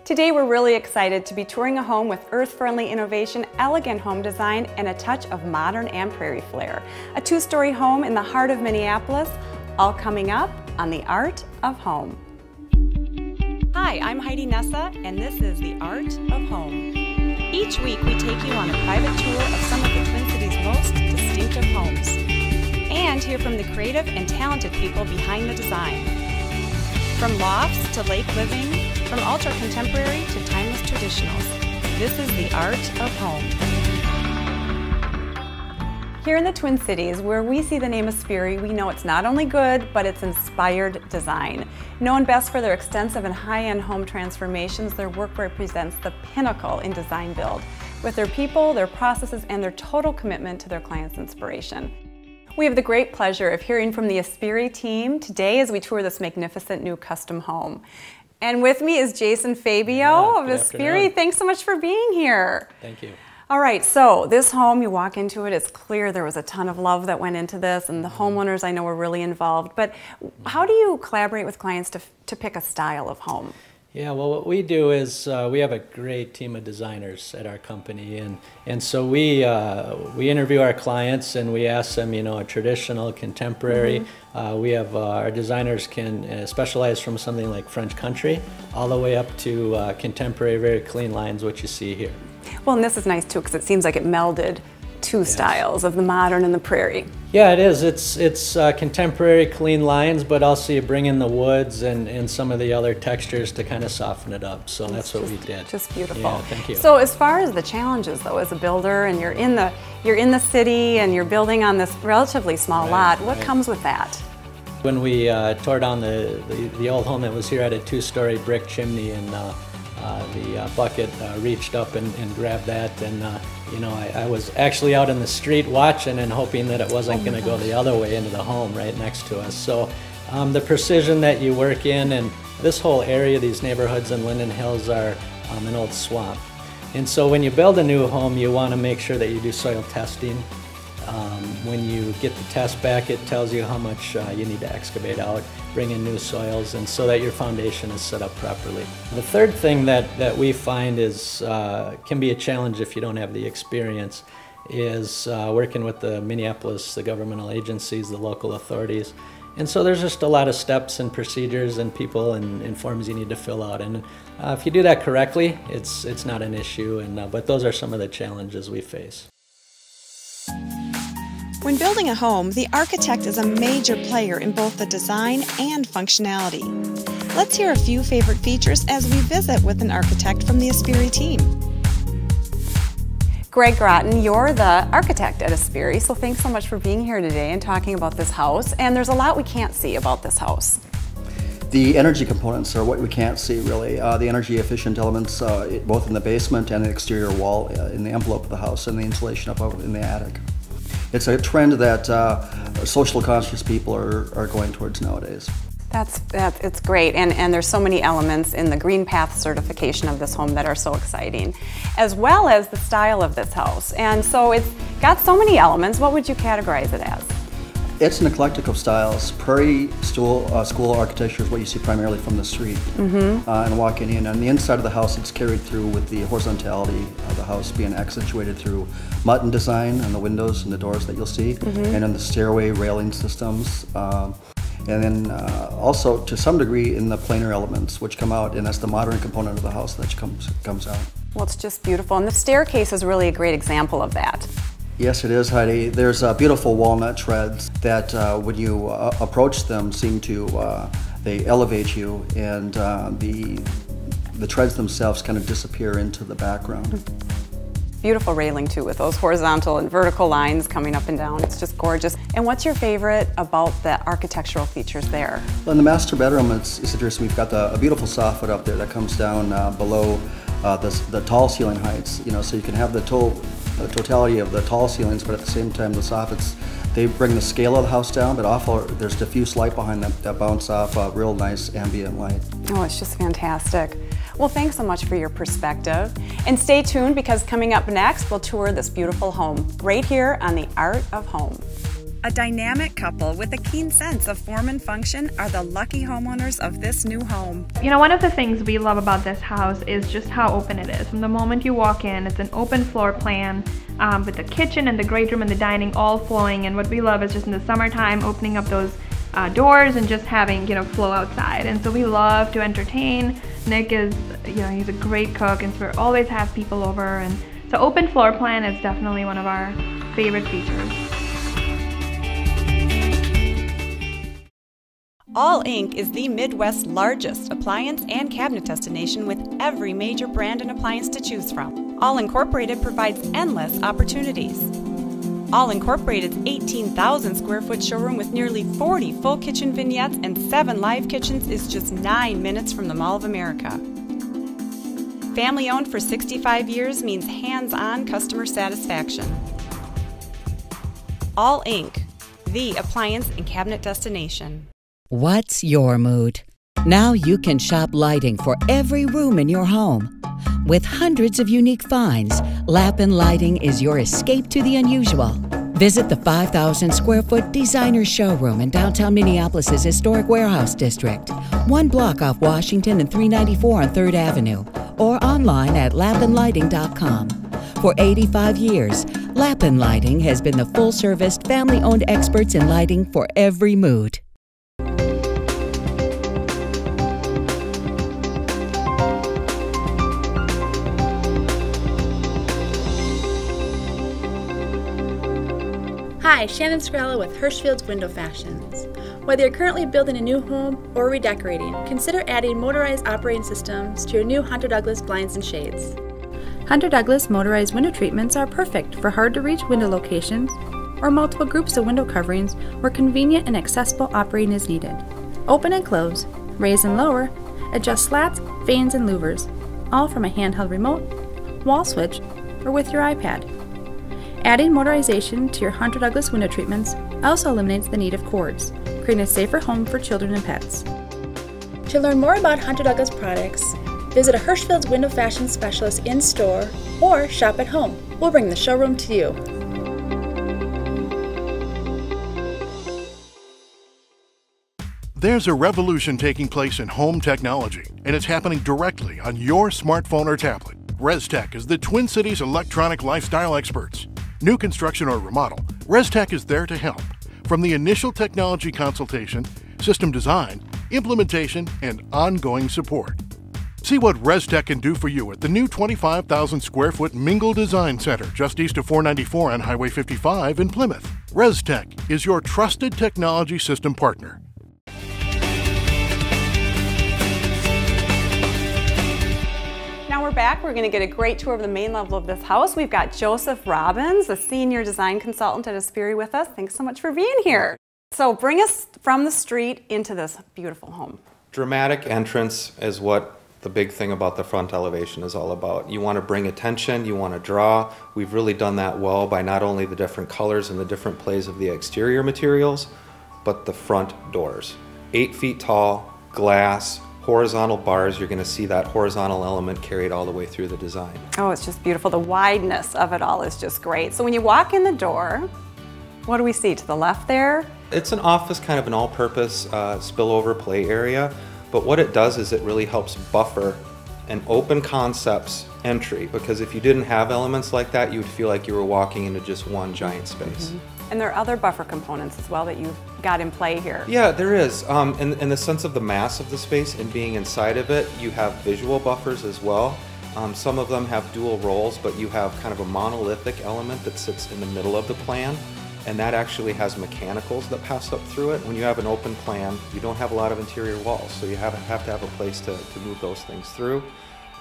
Today we're really excited to be touring a home with earth-friendly innovation, elegant home design, and a touch of modern and prairie flair. A two-story home in the heart of Minneapolis, all coming up on The Art of Home. Hi, I'm Heidi Nessa, and this is The Art of Home. Each week we take you on a private tour of some of the Twin Cities' most distinctive homes and hear from the creative and talented people behind the design. From lofts to lake living, from ultra-contemporary to timeless traditionals, this is The Art of Home. Here in the Twin Cities, where we see the name Ispiri, we know it's not only good, but it's inspired design. Known best for their extensive and high-end home transformations, their work represents the pinnacle in design build, with their people, their processes, and their total commitment to their clients' inspiration. We have the great pleasure of hearing from the Ispiri team today as we tour this magnificent new custom home. And with me is Jason Fabio of Ispiri. Thanks so much for being here. Thank you. All right, so this home, you walk into it, it's clear there was a ton of love that went into this, and the homeowners I know were really involved. But how do you collaborate with clients to pick a style of home? Yeah, well, what we do is we have a great team of designers at our company, and so we interview our clients and we ask them, you know, a traditional, contemporary. We have our designers can specialize from something like French country all the way up to contemporary, very clean lines, what you see here. Well, and this is nice too because it seems like it melded two styles of the modern and the prairie. Yeah, it is. It's contemporary, clean lines, but also you bring in the woods and some of the other textures to kind of soften it up. So that's what we did. Just beautiful. Yeah, thank you. So as far as the challenges, though, as a builder, and you're in the city and you're building on this relatively small lot, what comes with that? When we tore down the old home that was here, had a two-story brick chimney, and the bucket reached up and grabbed that, and you know, I was actually out in the street watching and hoping that it wasn't going to go the other way into the home right next to us. So the precision that you work in, and this whole area, these neighborhoods in Linden Hills are an old swamp. And so when you build a new home, you want to make sure that you do soil testing. When you get the test back, it tells you how much you need to excavate out, bring in new soils, and so that your foundation is set up properly. The third thing that we find is can be a challenge if you don't have the experience is working with the Minneapolis, the governmental agencies, the local authorities. And so there's just a lot of steps and procedures and people and forms you need to fill out. And if you do that correctly, it's not an issue. But those are some of the challenges we face. When building a home, the architect is a major player in both the design and functionality. Let's hear a few favorite features as we visit with an architect from the Ispiri team. Greg Groton, you're the architect at Ispiri, so thanks so much for being here today and talking about this house. And there's a lot we can't see about this house. The energy components are what we can't see, really. The energy efficient elements, both in the basement and the exterior wall, in the envelope of the house, and the insulation up in the attic. It's a trend that social conscious people are going towards nowadays. It's great, and there's so many elements in the Green Path certification of this home that are so exciting, as well as the style of this house. And so it's got so many elements. What would you categorize it as? It's an eclectic of styles. Prairie Style Architecture is what you see primarily from the street and walking in. On the inside of the house, it's carried through with the horizontality of the house being accentuated through mutton design on the windows and the doors that you'll see, and on the stairway railing systems. And then also, to some degree, in the planar elements, which come out, and that's the modern component of the house that comes out. Well, it's just beautiful, and the staircase is really a great example of that. Yes, it is, Heidi. There's beautiful walnut treads that, when you approach them, seem to they elevate you, and the treads themselves kind of disappear into the background. Beautiful railing too, with those horizontal and vertical lines coming up and down. It's just gorgeous. And what's your favorite about the architectural features there? Well, in the master bedroom, it's interesting. We've got a beautiful soffit up there that comes down below the tall ceiling heights. You know, so you can have the totality of the tall ceilings, but at the same time the soffits, they bring the scale of the house down, but also there's diffuse light behind them that bounce off real nice ambient light. Oh, it's just fantastic. Well, thanks so much for your perspective. And stay tuned, because coming up next, we'll tour this beautiful home right here on The Art of Home. A dynamic couple with a keen sense of form and function are the lucky homeowners of this new home. You know, one of the things we love about this house is just how open it is. From the moment you walk in, it's an open floor plan with the kitchen and the great room and the dining all flowing. And what we love is just in the summertime opening up those doors and just having, flow outside. And so we love to entertain. Nick is, he's a great cook, and so we always have people over. And so open floor plan is definitely one of our favorite features. All Inc. is the Midwest's largest appliance and cabinet destination with every major brand and appliance to choose from. All Incorporated provides endless opportunities. All Incorporated's 18,000 square foot showroom with nearly 40 full kitchen vignettes and 7 live kitchens is just 9 minutes from the Mall of America. Family owned for 65 years means hands-on customer satisfaction. All Inc., the appliance and cabinet destination. What's your mood? Now you can shop lighting for every room in your home. With hundreds of unique finds, Lappin Lighting is your escape to the unusual. Visit the 5,000 square foot designer showroom in downtown Minneapolis' historic warehouse district, 1 block off Washington and 394 on 3rd Avenue, or online at lappinlighting.com. For 85 years, Lappin Lighting has been the full-service, family-owned experts in lighting for every mood. Hi, Shannon Scrella with Hirschfield's Window Fashions. Whether you're currently building a new home or redecorating, consider adding motorized operating systems to your new Hunter Douglas blinds and shades. Hunter Douglas motorized window treatments are perfect for hard-to-reach window locations or multiple groups of window coverings where convenient and accessible operating is needed. Open and close, raise and lower, adjust slats, vanes, and louvers, all from a handheld remote, wall switch, or with your iPad. Adding motorization to your Hunter Douglas window treatments also eliminates the need of cords, creating a safer home for children and pets. To learn more about Hunter Douglas products, visit a Hirschfield's Window Fashion Specialist in-store or shop at home. We'll bring the showroom to you. There's a revolution taking place in home technology, and it's happening directly on your smartphone or tablet. ResTech is the Twin Cities electronic lifestyle experts. New construction or remodel, ResTech is there to help. From the initial technology consultation, system design, implementation, and ongoing support. See what ResTech can do for you at the new 25,000 square foot Mingle Design Center just east of 494 on Highway 55 in Plymouth. ResTech is your trusted technology system partner. Now we're back. We're going to get a great tour of the main level of this house. We've got Joseph Robbins, a senior design consultant at Ispiri, with us. Thanks so much for being here. So bring us from the street into this beautiful home. Dramatic entrance is what the big thing about the front elevation is all about. You want to bring attention, you want to draw. We've really done that well by not only the different colors and the different plays of the exterior materials, but the front doors. 8 feet tall, glass, horizontal bars. You're going to see that horizontal element carried all the way through the design. Oh, it's just beautiful. The wideness of it all is just great. So when you walk in the door, what do we see to the left there? It's an office, kind of an all-purpose spillover play area, but what it does is it really helps buffer an open concepts entry, because if you didn't have elements like that, you would feel like you were walking into just one giant space. And there are other buffer components as well that you've got in play here. Yeah, there is. In the sense of the mass of the space and being inside of it, you have visual buffers as well. Some of them have dual roles, but you have kind of a monolithic element that sits in the middle of the plan, and that actually has mechanicals that pass up through it. When you have an open plan, you don't have a lot of interior walls, so you have to have a place to move those things through.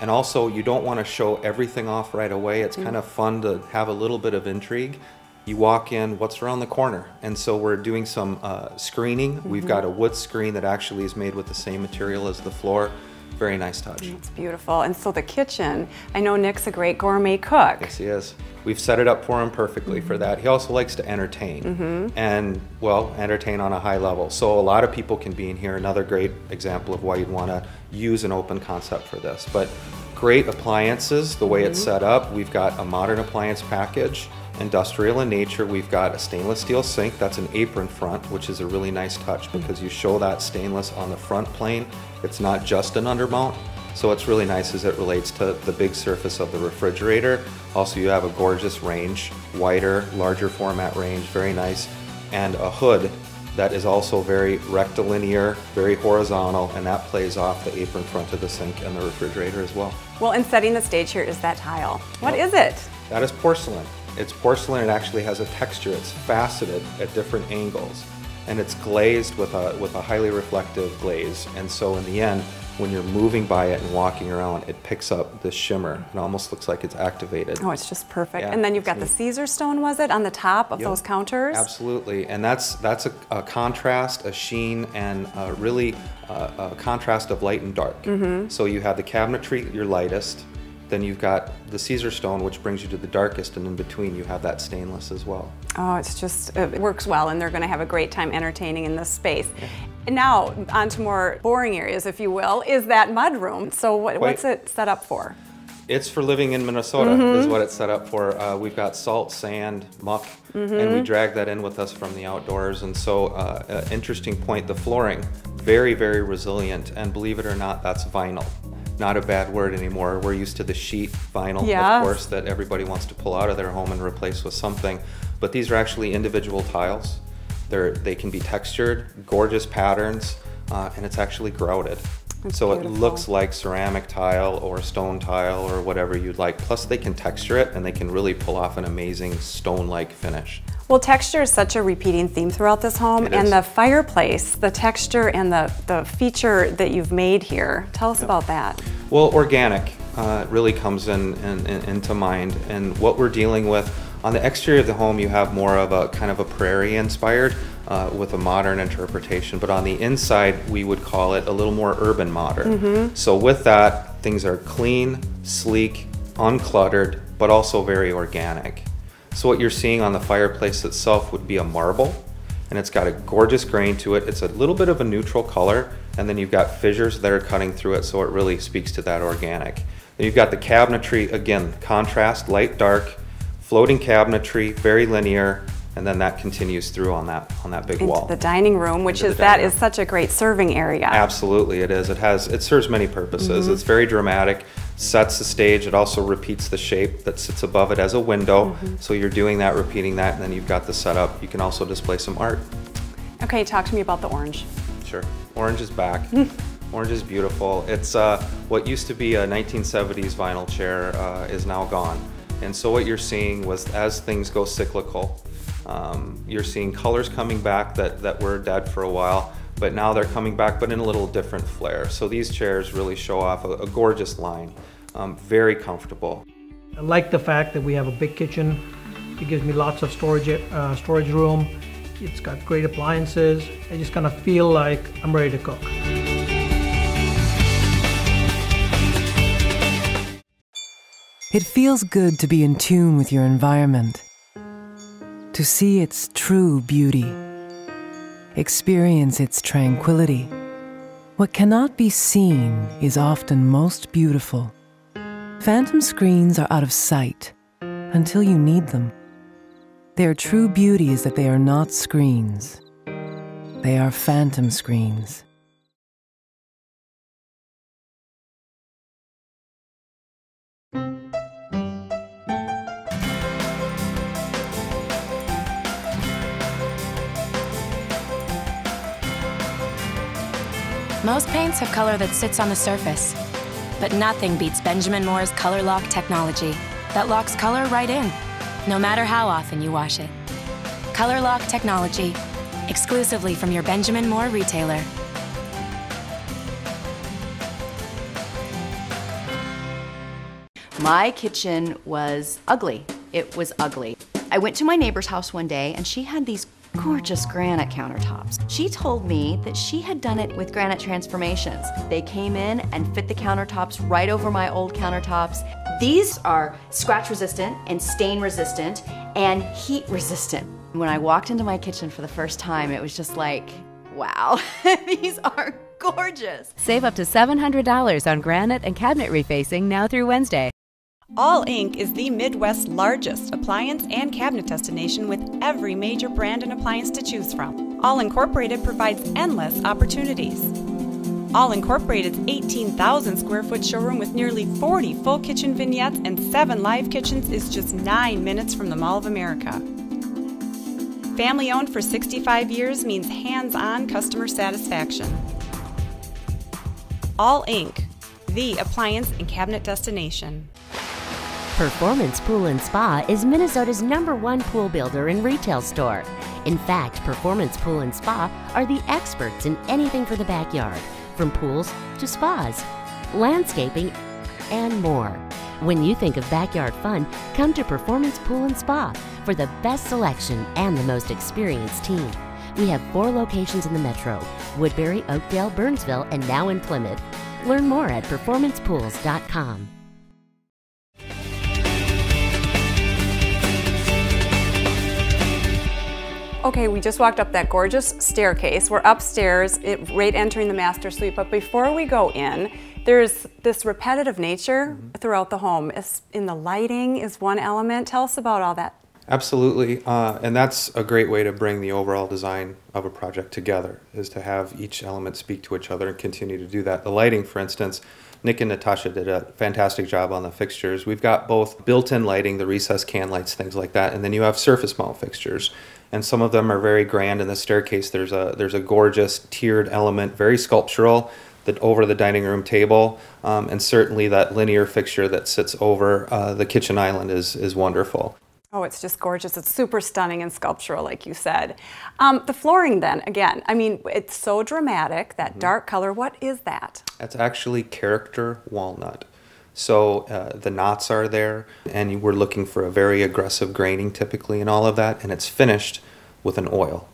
And also, you don't want to show everything off right away. It's kind of fun to have a little bit of intrigue. You walk in, what's around the corner? And so we're doing some screening. We've got a wood screen that actually is made with the same material as the floor. Very nice touch. It's beautiful. And so the kitchen, I know Nick's a great gourmet cook. Yes, he is. We've set it up for him perfectly for that. He also likes to entertain, and, well, entertain on a high level. So a lot of people can be in here. Another great example of why you'd want to use an open concept for this. But great appliances, the way it's set up. We've got a modern appliance package. Industrial in nature, we've got a stainless steel sink. That's an apron front, which is a really nice touch because you show that stainless on the front plane. It's not just an undermount. So what's really nice as it relates to the big surface of the refrigerator. Also, you have a gorgeous range, wider, larger format range, very nice, and a hood that is also very rectilinear, very horizontal, and that plays off the apron front of the sink and the refrigerator as well. Well, and setting the stage here is that tile. What is it? That is porcelain. It's porcelain. It actually has a texture. It's faceted at different angles, and it's glazed with a highly reflective glaze. And so in the end, when you're moving by it and walking around, it picks up this shimmer. It almost looks like it's activated. Oh, it's just perfect. Yeah, and then you've got the Caesar stone, was it, on the top of those counters? Absolutely, and that's a contrast, a sheen, and really a contrast of light and dark. So you have the cabinetry, your lightest, then you've got the Caesar stone, which brings you to the darkest, and in between you have that stainless as well. Oh, it's just, it works well, and they're going to have a great time entertaining in this space. And now, on to more boring areas, if you will, is that mud room. So what's it set up for? It's for living in Minnesota, is what it's set up for. We've got salt, sand, muck, and we drag that in with us from the outdoors. And so, interesting point, the flooring, very, very resilient, and believe it or not, that's vinyl. Not a bad word anymore. We're used to the sheet vinyl, of course, that everybody wants to pull out of their home and replace with something. But these are actually individual tiles. They can be textured, gorgeous patterns, and it's actually grouted. So beautiful. It looks like ceramic tile or stone tile or whatever you'd like. Plus they can texture it and they can really pull off an amazing stone-like finish. Well, texture is such a repeating theme throughout this home, and the fireplace, the texture and the feature that you've made here. Tell us about that. Well, organic really comes into mind, and what we're dealing with on the exterior of the home, you have more of a kind of a prairie inspired with a modern interpretation, but on the inside we would call it a little more urban modern. So with that, things are clean, sleek, uncluttered, but also very organic. So what you're seeing on the fireplace itself would be a marble, and it's got a gorgeous grain to it. It's a little bit of a neutral color, and then you've got fissures that are cutting through it, so it really speaks to that organic. Then you've got the cabinetry, again, contrast, light, dark, floating cabinetry, very linear, and then that continues through on that big wall. Into the dining room, which is is such a great serving area. Absolutely, it is. It serves many purposes. It's very dramatic, sets the stage. It also repeats the shape that sits above it as a window. So you're doing that, repeating that, and then you've got the setup. You can also display some art. Okay, talk to me about the orange. Sure, orange is back. Orange is beautiful. It's what used to be a 1970s vinyl chair is now gone. And so what you're seeing was, as things go cyclical, you're seeing colors coming back that were dead for a while, but now they're coming back, but in a little different flair. So these chairs really show off a gorgeous line, very comfortable. I like the fact that we have a big kitchen. It gives me lots of storage room. It's got great appliances. I just kind of feel like I'm ready to cook. It feels good to be in tune with your environment, to see its true beauty, experience its tranquility. What cannot be seen is often most beautiful. Phantom screens are out of sight until you need them. Their true beauty is that they are not screens. They are phantom screens. Most paints have color that sits on the surface, but nothing beats Benjamin Moore's Color Lock technology that locks color right in, no matter how often you wash it. Color Lock technology, exclusively from your Benjamin Moore retailer. My kitchen was ugly. It was ugly. I went to my neighbor's house one day and she had these gorgeous granite countertops. She told me that she had done it with Granite Transformations. They came in and fit the countertops right over my old countertops. These are scratch resistant and stain resistant and heat resistant. When I walked into my kitchen for the first time, it was just like, wow, these are gorgeous. Save up to $700 on granite and cabinet refacing now through Wednesday. All Inc. is the Midwest's largest appliance and cabinet destination with every major brand and appliance to choose from. All Incorporated provides endless opportunities. All Incorporated's 18,000 square foot showroom with nearly 40 full kitchen vignettes and 7 live kitchens is just 9 minutes from the Mall of America. Family owned for 65 years means hands-on customer satisfaction. All Inc., the appliance and cabinet destination. Performance Pool & Spa is Minnesota's #1 pool builder and retail store. In fact, Performance Pool & Spa are the experts in anything for the backyard, from pools to spas, landscaping, and more. When you think of backyard fun, come to Performance Pool & Spa for the best selection and the most experienced team. We have 4 locations in the metro: Woodbury, Oakdale, Burnsville, and now in Plymouth. Learn more at performancepools.com. Okay, we just walked up that gorgeous staircase. We're upstairs, right entering the master suite, but before we go in, there's this repetitive nature throughout the home. In the lighting is one element. Tell us about all that. Absolutely, and that's a great way to bring the overall design of a project together, is to have each element speak to each other and continue to do that. The lighting, for instance, Nick and Natasha did a fantastic job on the fixtures. We've got both built-in lighting, the recessed can lights, things like that, and then you have surface mount fixtures. And some of them are very grand. In the staircase, there's a gorgeous tiered element, very sculptural, that over the dining room table, and certainly that linear fixture that sits over the kitchen island is wonderful. Oh, it's just gorgeous. It's super stunning and sculptural, like you said. The flooring then, again, I mean, it's so dramatic, that dark color. What is that? That's actually character walnut. So the knots are there, and we're looking for a very aggressive graining typically and all of that, and it's finished with an oil.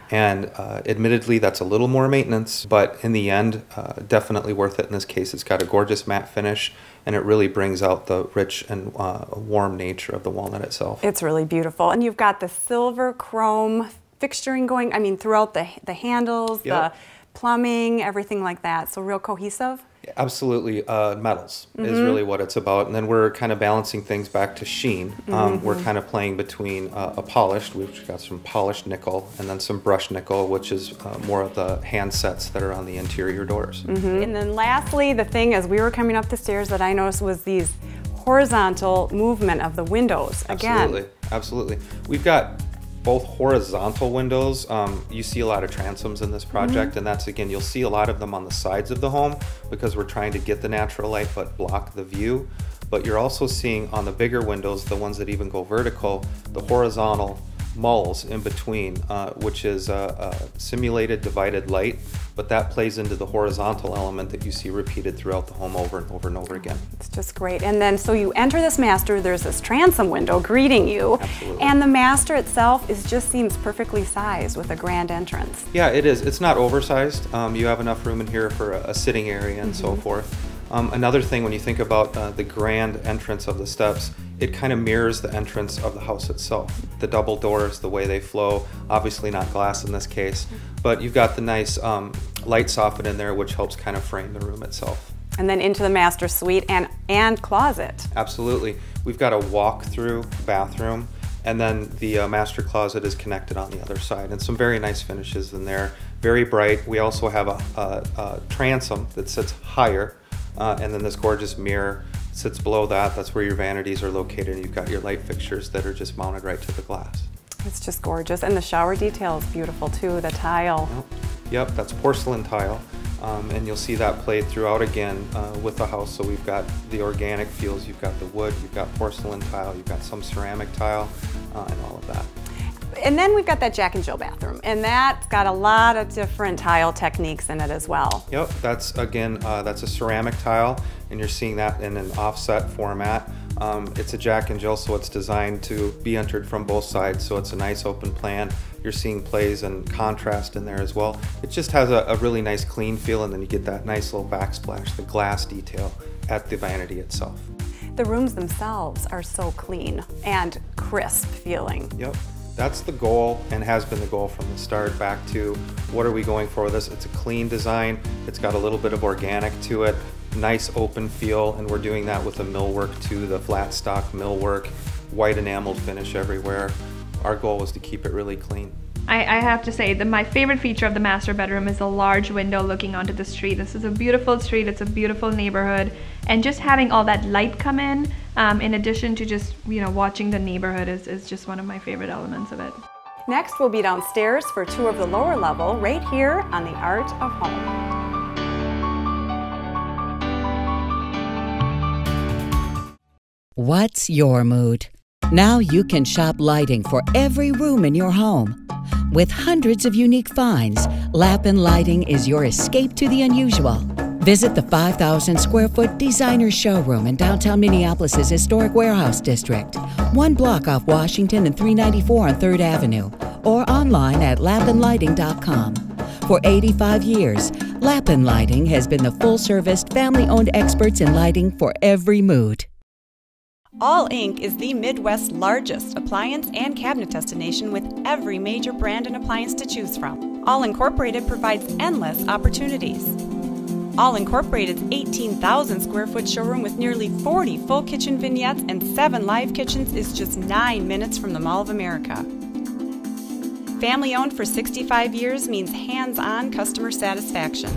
And admittedly, that's a little more maintenance, but in the end, definitely worth it. In this case, it's got a gorgeous matte finish, and it really brings out the rich and warm nature of the walnut itself. It's really beautiful. And you've got the silver chrome fixturing going, I mean, throughout the handles, the plumbing, everything like that. So real cohesive? Absolutely. Metals is really what it's about. And then we're kind of balancing things back to sheen. We're kind of playing between a polished, we've got some polished nickel, and then some brushed nickel, which is more of the handsets that are on the interior doors. And then lastly, the thing as we were coming up the stairs that I noticed was these horizontal movement of the windows. Again. Absolutely. We've got both horizontal windows. You see a lot of transoms in this project, and that's, again, you'll see a lot of them on the sides of the home because we're trying to get the natural light but block the view. But you're also seeing on the bigger windows, the ones that even go vertical, the horizontal mulls in between, which is a simulated divided light, but that plays into the horizontal element that you see repeated throughout the home over and over and over again. It's just great. And then so you enter this master, there's this transom window greeting you. Absolutely. And the master itself just seems perfectly sized with a grand entrance. Yeah, it is. It's not oversized. You have enough room in here for a sitting area and so forth. Another thing, when you think about the grand entrance of the steps, it kind of mirrors the entrance of the house itself. The double doors, the way they flow, obviously not glass in this case, but you've got the nice light soffit in there, which helps kind of frame the room itself. And then into the master suite and closet. Absolutely. We've got a walk-through bathroom, and then the master closet is connected on the other side, and some very nice finishes in there. Very bright. We also have a transom that sits higher, and then this gorgeous mirror sits below that. That's where your vanities are located, and you've got your light fixtures that are just mounted right to the glass. It's just gorgeous. And the shower detail is beautiful too, the tile. Yep, that's porcelain tile. And you'll see that played throughout again with the house. So we've got the organic feels, you've got the wood, you've got porcelain tile, you've got some ceramic tile, and all of that. And then we've got that Jack and Jill bathroom, and that's got a lot of different tile techniques in it as well. Yep, that's again, that's a ceramic tile, and you're seeing that in an offset format. It's a Jack and Jill, so it's designed to be entered from both sides, so it's a nice open plan. You're seeing plays and contrast in there as well. It just has a really nice clean feel, and then you get that nice little backsplash, the glass detail at the vanity itself. The rooms themselves are so clean and crisp feeling. Yep. That's the goal, and has been the goal from the start. Back to what are we going for with this? It's a clean design. It's got a little bit of organic to it, nice open feel, and we're doing that with the millwork too, the flat stock millwork, white enameled finish everywhere. Our goal was to keep it really clean. I have to say that my favorite feature of the master bedroom is the large window looking onto the street. This is a beautiful street, it's a beautiful neighborhood, and just having all that light come in addition to just, you know, watching the neighborhood is just one of my favorite elements of it. Next, we'll be downstairs for a tour of the lower level right here on the Art of Home. What's your mood? Now you can shop lighting for every room in your home. With hundreds of unique finds, Lappin Lighting is your escape to the unusual. Visit the 5,000 square foot designer showroom in downtown Minneapolis' historic warehouse district, 1 block off Washington and 394 on 3rd Avenue, or online at lappinlighting.com. For 85 years, Lappin Lighting has been the full-service, family-owned experts in lighting for every mood. All Inc. is the Midwest's largest appliance and cabinet destination with every major brand and appliance to choose from. All Incorporated provides endless opportunities. All Incorporated's 18,000 square foot showroom with nearly 40 full kitchen vignettes and 7 live kitchens is just 9 minutes from the Mall of America. Family owned for 65 years means hands-on customer satisfaction.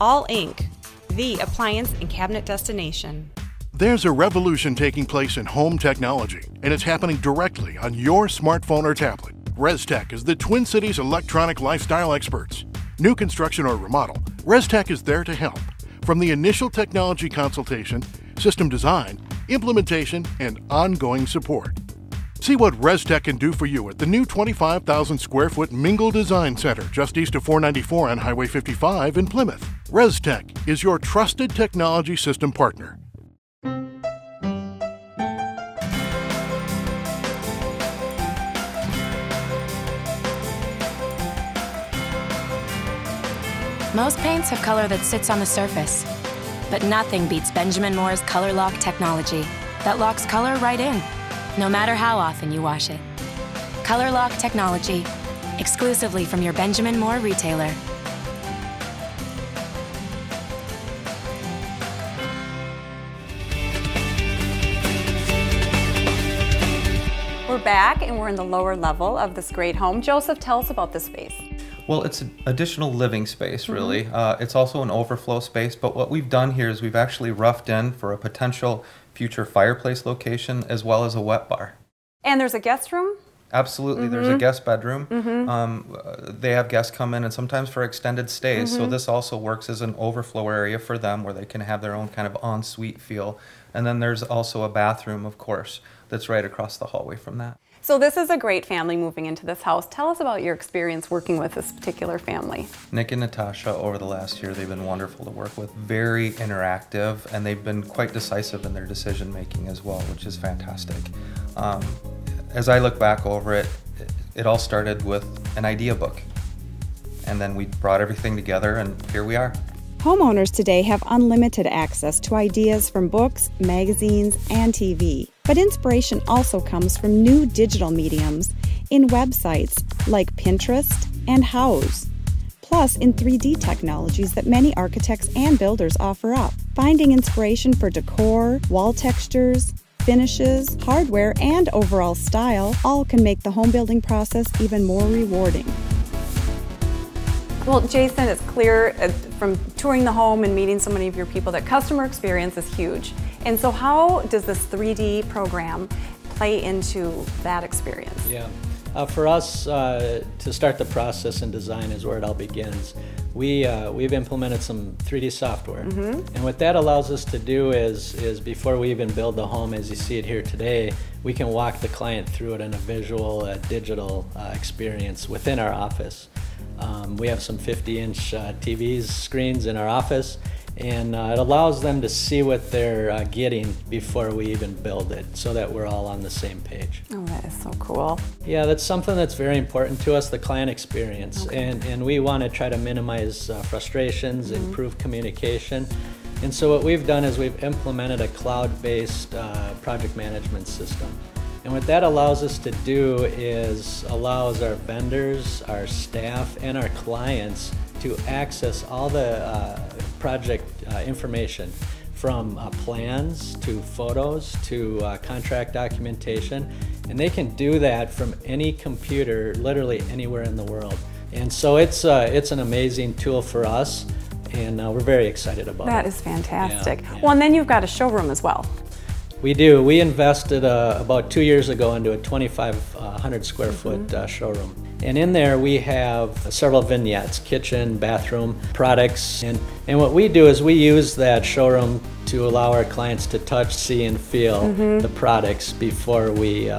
All Inc., the appliance and cabinet destination. There's a revolution taking place in home technology, and it's happening directly on your smartphone or tablet. ResTech is the Twin Cities electronic lifestyle experts. New construction or remodel, ResTech is there to help. From the initial technology consultation, system design, implementation, and ongoing support. See what ResTech can do for you at the new 25,000 square foot Mingle Design Center just east of 494 on Highway 55 in Plymouth. ResTech is your trusted technology system partner. Most paints have color that sits on the surface, but nothing beats Benjamin Moore's Color Lock technology that locks color right in, no matter how often you wash it. Color Lock technology, exclusively from your Benjamin Moore retailer. We're back and we're in the lower level of this great home. Joseph, tell us about this space. Well, it's an additional living space, really. It's also an overflow space, but what we've done here is we've actually roughed in for a potential future fireplace location as well as a wet bar. And there's a guest room? Absolutely, there's a guest bedroom. They have guests come in and sometimes for extended stays, so this also works as an overflow area for them where they can have their own kind of ensuite feel. And then there's also a bathroom, of course, that's right across the hallway from that. So this is a great family moving into this house. Tell us about your experience working with this particular family. Nick and Natasha, over the last year, they've been wonderful to work with, very interactive, and they've been quite decisive in their decision making as well, which is fantastic. As I look back over it, it all started with an idea book, and then we brought everything together, and here we are. Homeowners today have unlimited access to ideas from books, magazines, and TV. But inspiration also comes from new digital mediums in websites like Pinterest and Houzz, plus in 3D technologies that many architects and builders offer up. Finding inspiration for decor, wall textures, finishes, hardware, and overall style all can make the home building process even more rewarding. Well, Jason, it's clear from touring the home and meeting so many of your people that customer experience is huge. And so how does this 3D program play into that experience? Yeah, for us, to start the process and design is where it all begins. We've implemented some 3D software. And what that allows us to do is before we even build the home as you see it here today, we can walk the client through it in a visual, digital experience within our office. We have some 50-inch TV screens in our office, and it allows them to see what they're getting before we even build it, so that we're all on the same page. Oh, that is so cool. Yeah, that's something that's very important to us, the client experience, and we want to try to minimize frustrations, improve communication. And so what we've done is we've implemented a cloud-based project management system. And what that allows us to do is allows our vendors, our staff, and our clients to access all the project information, from plans to photos to contract documentation, and they can do that from any computer literally anywhere in the world. And so it's an amazing tool for us, and we're very excited about it. That is fantastic. Yeah. Well, and then you've got a showroom as well. We do. We invested about 2 years ago into a 2,500 square foot showroom. And in there we have several vignettes, kitchen, bathroom, products. And what we do is we use that showroom to allow our clients to touch, see, and feel the products before we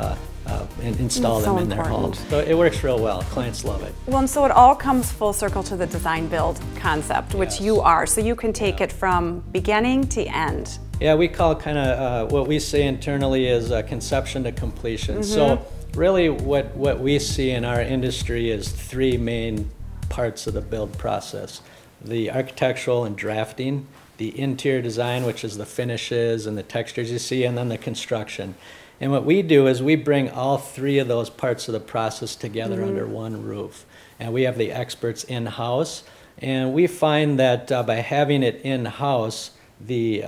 install them in their homes. So it works real well. Clients love it. Well, and so it all comes full circle to the design build concept, which you are. So you can take it from beginning to end. Yeah, we call kind of what we say internally is conception to completion. So really what we see in our industry is three main parts of the build process: the architectural and drafting, the interior design, which is the finishes and the textures you see, and then the construction. And what we do is we bring all three of those parts of the process together under one roof. And we have the experts in-house, and we find that by having it in-house, the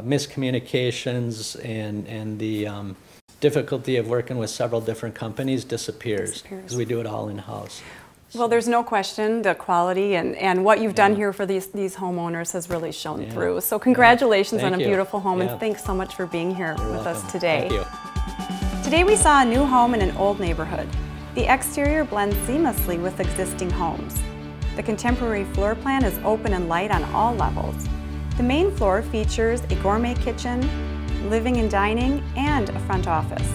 miscommunications and the difficulty of working with several different companies disappears because we do it all in-house. Well, there's no question the quality and what you've done here for these homeowners has really shown through. So congratulations on a beautiful home, and thanks so much for being here with us today. Thank you. Today we saw a new home in an old neighborhood. The exterior blends seamlessly with existing homes. The contemporary floor plan is open and light on all levels. The main floor features a gourmet kitchen, living and dining, and a front office.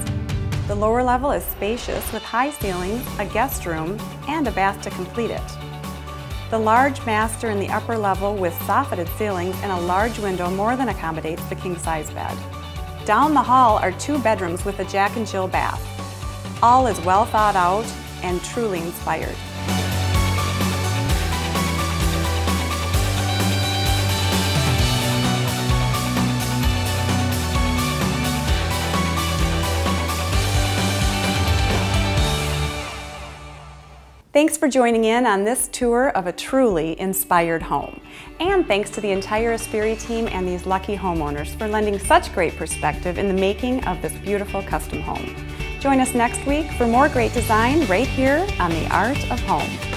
The lower level is spacious with high ceilings, a guest room, and a bath to complete it. The large master in the upper level with soffitted ceilings and a large window more than accommodates the king-size bed. Down the hall are 2 bedrooms with a Jack and Jill bath. All is well thought out and truly inspired. Thanks for joining in on this tour of a truly inspired home. And thanks to the entire Ispiri team and these lucky homeowners for lending such great perspective in the making of this beautiful custom home. Join us next week for more great design right here on The Art of Home.